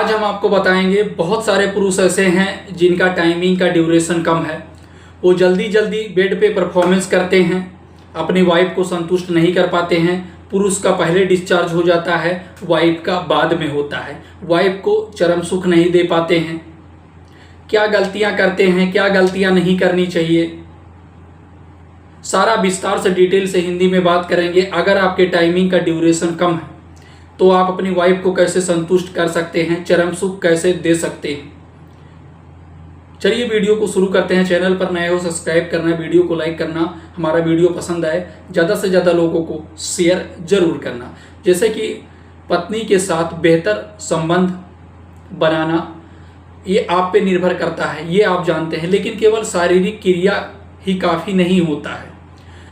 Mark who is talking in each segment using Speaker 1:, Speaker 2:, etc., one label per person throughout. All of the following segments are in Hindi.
Speaker 1: आज हम आपको बताएंगे बहुत सारे पुरुष ऐसे हैं जिनका टाइमिंग का ड्यूरेशन कम है। वो जल्दी जल्दी बेड पे परफॉर्मेंस करते हैं, अपनी वाइफ को संतुष्ट नहीं कर पाते हैं। पुरुष का पहले डिस्चार्ज हो जाता है, वाइफ का बाद में होता है। वाइफ को चरम सुख नहीं दे पाते हैं। क्या गलतियां करते हैं, क्या गलतियां नहीं करनी चाहिए, सारा विस्तार से डिटेल से हिंदी में बात करेंगे। अगर आपके टाइमिंग का ड्यूरेशन कम है तो आप अपनी वाइफ को कैसे संतुष्ट कर सकते हैं, चरम सुख कैसे दे सकते हैं। चलिए वीडियो को शुरू करते हैं। चैनल पर नए हो सब्सक्राइब करना, वीडियो को लाइक करना, हमारा वीडियो पसंद आए ज़्यादा से ज़्यादा लोगों को शेयर जरूर करना। जैसे कि पत्नी के साथ बेहतर संबंध बनाना ये आप पे निर्भर करता है, ये आप जानते हैं, लेकिन केवल शारीरिक क्रिया ही काफ़ी नहीं होता है।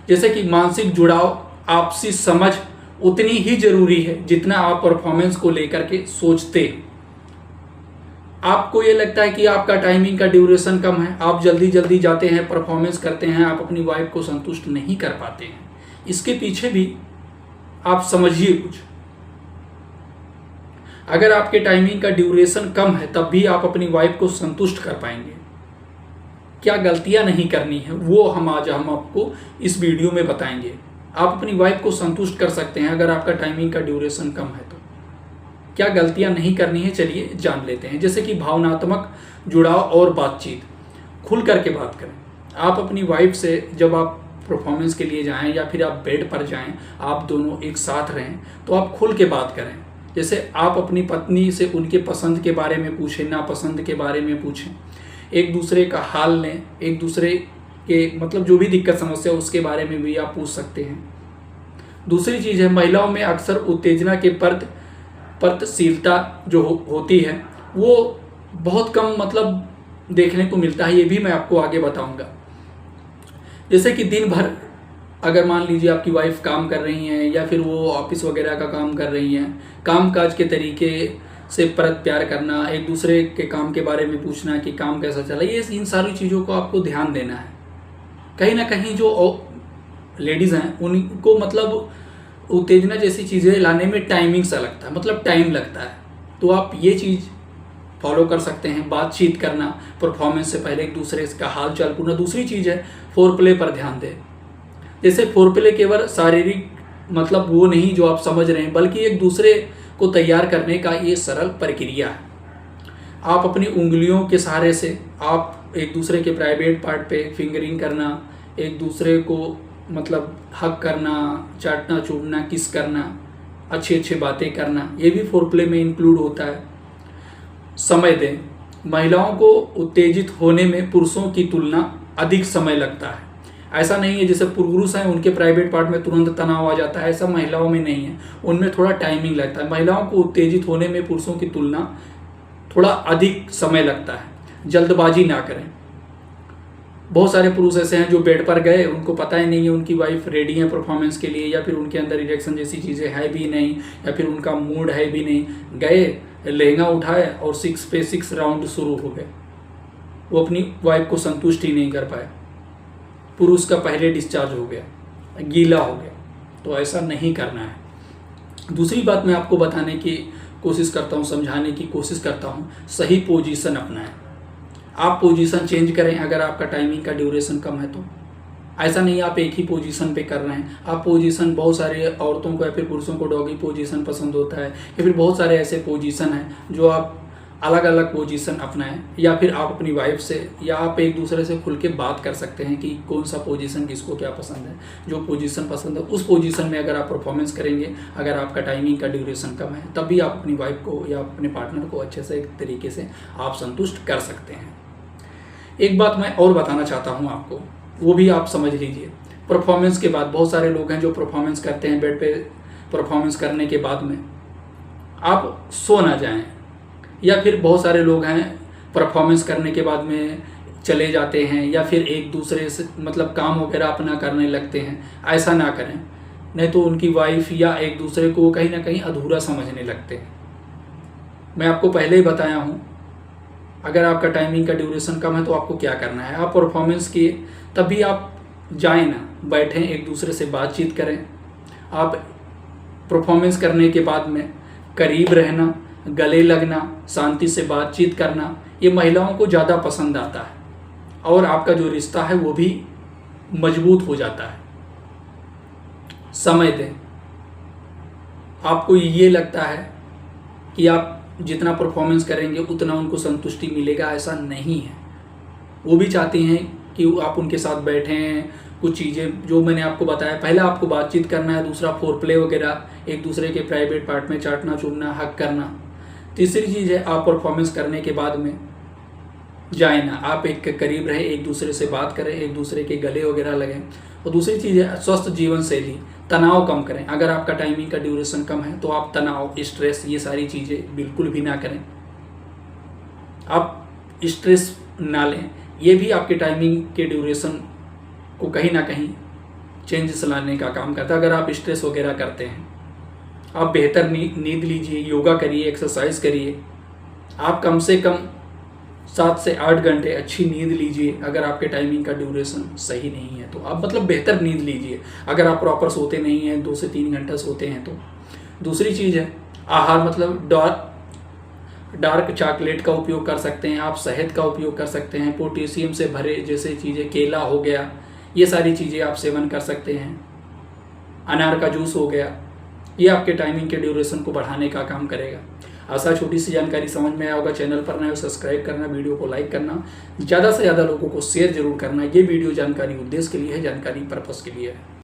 Speaker 1: जैसे कि मानसिक जुड़ाव, आपसी समझ उतनी ही जरूरी है जितना आप परफॉर्मेंस को लेकर के सोचते हैं। आपको ये लगता है कि आपका टाइमिंग का ड्यूरेशन कम है, आप जल्दी जल्दी जाते हैं, परफॉर्मेंस करते हैं, आप अपनी वाइफ को संतुष्ट नहीं कर पाते हैं। इसके पीछे भी आप समझिए कुछ। अगर आपके टाइमिंग का ड्यूरेशन कम है तब भी आप अपनी वाइफ को संतुष्ट कर पाएंगे। क्या गलतियां नहीं करनी है वो हम आपको इस वीडियो में बताएंगे। आप अपनी वाइफ को संतुष्ट कर सकते हैं अगर आपका टाइमिंग का ड्यूरेशन कम है तो। क्या गलतियां नहीं करनी है चलिए जान लेते हैं। जैसे कि भावनात्मक जुड़ाव और बातचीत, खुल करके बात करें। आप अपनी वाइफ से जब आप परफॉर्मेंस के लिए जाएं या फिर आप बेड पर जाएं, आप दोनों एक साथ रहें तो आप खुल के बात करें। जैसे आप अपनी पत्नी से उनके पसंद के बारे में पूछें, नापसंद के बारे में पूछें, एक दूसरे का हाल लें, एक दूसरे के मतलब जो भी दिक्कत समस्या उसके बारे में भी आप पूछ सकते हैं। दूसरी चीज़ है, महिलाओं में अक्सर उत्तेजना के प्रतिशीलता जो होती है वो बहुत कम मतलब देखने को मिलता है। ये भी मैं आपको आगे बताऊंगा। जैसे कि दिन भर अगर मान लीजिए आपकी वाइफ काम कर रही हैं या फिर वो ऑफिस वगैरह का काम कर रही हैं, काम काज के तरीके से परत प्यार करना, एक दूसरे के काम के बारे में पूछना कि काम कैसा चला, ये इन सारी चीज़ों को आपको ध्यान देना है। कहीं ना कहीं जो लेडीज़ हैं उनको मतलब उत्तेजना जैसी चीज़ें लाने में टाइमिंग सा लगता है, मतलब टाइम लगता है। तो आप ये चीज़ फॉलो कर सकते हैं। बातचीत करना परफॉर्मेंस से पहले, एक दूसरे का हाल चाल पूछना। दूसरी चीज़ है फोर प्ले पर ध्यान दें। जैसे फोर प्ले केवल शारीरिक मतलब वो नहीं जो आप समझ रहे हैं, बल्कि एक दूसरे को तैयार करने का ये सरल प्रक्रिया है। आप अपनी उंगलियों के सहारे से आप एक दूसरे के प्राइवेट पार्ट पे फिंगरिंग करना, एक दूसरे को मतलब हक करना, चाटना चूमना, किस करना, अच्छी अच्छी बातें करना, ये भी फोर प्ले में इंक्लूड होता है। समय दें। महिलाओं को उत्तेजित होने में पुरुषों की तुलना अधिक समय लगता है। ऐसा नहीं है जैसे पुरुष हैं उनके प्राइवेट पार्ट में तुरंत तनाव आ जाता है, ऐसा महिलाओं में नहीं है, उनमें थोड़ा टाइमिंग लगता है। महिलाओं को उत्तेजित होने में पुरुषों की तुलना थोड़ा अधिक समय लगता है। जल्दबाजी ना करें। बहुत सारे पुरुष ऐसे हैं जो बेड पर गए, उनको पता ही नहीं है उनकी वाइफ रेडी है परफॉर्मेंस के लिए, या फिर उनके अंदर इरेक्शन जैसी चीज़ें है भी नहीं, या फिर उनका मूड है भी नहीं। गए, लहंगा उठाए और 6 पे 6 राउंड शुरू हो गए। वो अपनी वाइफ को संतुष्ट ही नहीं कर पाए। पुरुष का पहले डिस्चार्ज हो गया, गीला हो गया। तो ऐसा नहीं करना है। दूसरी बात मैं आपको बताने की कोशिश करता हूँ, समझाने की कोशिश करता हूँ, सही पोजीशन अपनाएं। आप पोजीशन चेंज करें अगर आपका टाइमिंग का ड्यूरेशन कम है तो। ऐसा नहीं आप एक ही पोजीशन पे कर रहे हैं। आप पोजीशन, बहुत सारी औरतों को या फिर पुरुषों को डॉगी पोजीशन पसंद होता है, या फिर बहुत सारे ऐसे पोजीशन हैं जो आप अलग अलग पोजीशन अपनाएं, या फिर आप अपनी वाइफ से या आप एक दूसरे से खुल के बात कर सकते हैं कि कौन सा पोजीशन किसको क्या पसंद है। जो पोजीशन पसंद है उस पोजीशन में अगर आप परफॉर्मेंस करेंगे, अगर आपका टाइमिंग का ड्यूरेशन कम है, तब भी आप अपनी वाइफ को या अपने पार्टनर को अच्छे से एक तरीके से आप संतुष्ट कर सकते हैं। एक बात मैं और बताना चाहता हूँ आपको, वो भी आप समझ लीजिए। परफॉर्मेंस के बाद बहुत सारे लोग हैं जो परफॉर्मेंस करते हैं, बेड पे परफॉर्मेंस करने के बाद में आप सो ना जाएं, या फिर बहुत सारे लोग हैं परफॉर्मेंस करने के बाद में चले जाते हैं, या फिर एक दूसरे से मतलब काम वगैरह अपना करने लगते हैं। ऐसा ना करें, नहीं तो उनकी वाइफ या एक दूसरे को कहीं ना कहीं अधूरा समझने लगते हैं। मैं आपको पहले ही बताया हूँ, अगर आपका टाइमिंग का ड्यूरेशन कम है तो आपको क्या करना है। आप परफॉर्मेंस किए तभी आप जाएं ना, बैठें, एक दूसरे से बातचीत करें। आप परफॉर्मेंस करने के बाद में करीब रहना, गले लगना, शांति से बातचीत करना, ये महिलाओं को ज़्यादा पसंद आता है और आपका जो रिश्ता है वो भी मजबूत हो जाता है। समय दें। आपको ये लगता है कि आप जितना परफॉर्मेंस करेंगे उतना उनको संतुष्टि मिलेगा, ऐसा नहीं है। वो भी चाहती हैं कि आप उनके साथ बैठें, कुछ चीज़ें जो मैंने आपको बताया, पहला आपको बातचीत करना है, दूसरा फोरप्ले वगैरह, एक दूसरे के प्राइवेट पार्ट में चाटना चूमना, हक करना। तीसरी चीज़ है आप परफॉर्मेंस करने के बाद में जाए ना, आप एक के करीब रहे, एक दूसरे से बात करें, एक दूसरे के गले वगैरह लगें। और दूसरी चीज़ है स्वस्थ जीवन शैली, तनाव कम करें। अगर आपका टाइमिंग का ड्यूरेशन कम है तो आप तनाव, स्ट्रेस, ये सारी चीज़ें बिल्कुल भी ना करें। आप स्ट्रेस ना लें, ये भी आपके टाइमिंग के ड्यूरेशन को कहीं ना कहीं चेंजेस लाने का काम करता है। अगर आप स्ट्रेस वगैरह करते हैं, आप बेहतर नींद लीजिए, योगा करिए, एक्सरसाइज करिए। आप कम से कम 7 से 8 घंटे अच्छी नींद लीजिए। अगर आपके टाइमिंग का ड्यूरेशन सही नहीं है तो आप मतलब बेहतर नींद लीजिए। अगर आप प्रॉपर सोते नहीं हैं, 2 से 3 घंटा सोते हैं तो। दूसरी चीज़ है आहार, मतलब डार्क चॉकलेट का उपयोग कर सकते हैं आप, शहद का उपयोग कर सकते हैं, पोटेशियम से भरे जैसे चीज़ें, केला हो गया, ये सारी चीज़ें आप सेवन कर सकते हैं। अनार का जूस हो गया, ये आपके टाइमिंग के ड्यूरेशन को बढ़ाने का काम करेगा। आशा छोटी सी जानकारी समझ में आया होगा। चैनल पर नए हो सब्सक्राइब करना, वीडियो को लाइक करना, ज़्यादा से ज़्यादा लोगों को शेयर जरूर करना। ये वीडियो जानकारी उद्देश्य के लिए है, जानकारी पर्पस के लिए है।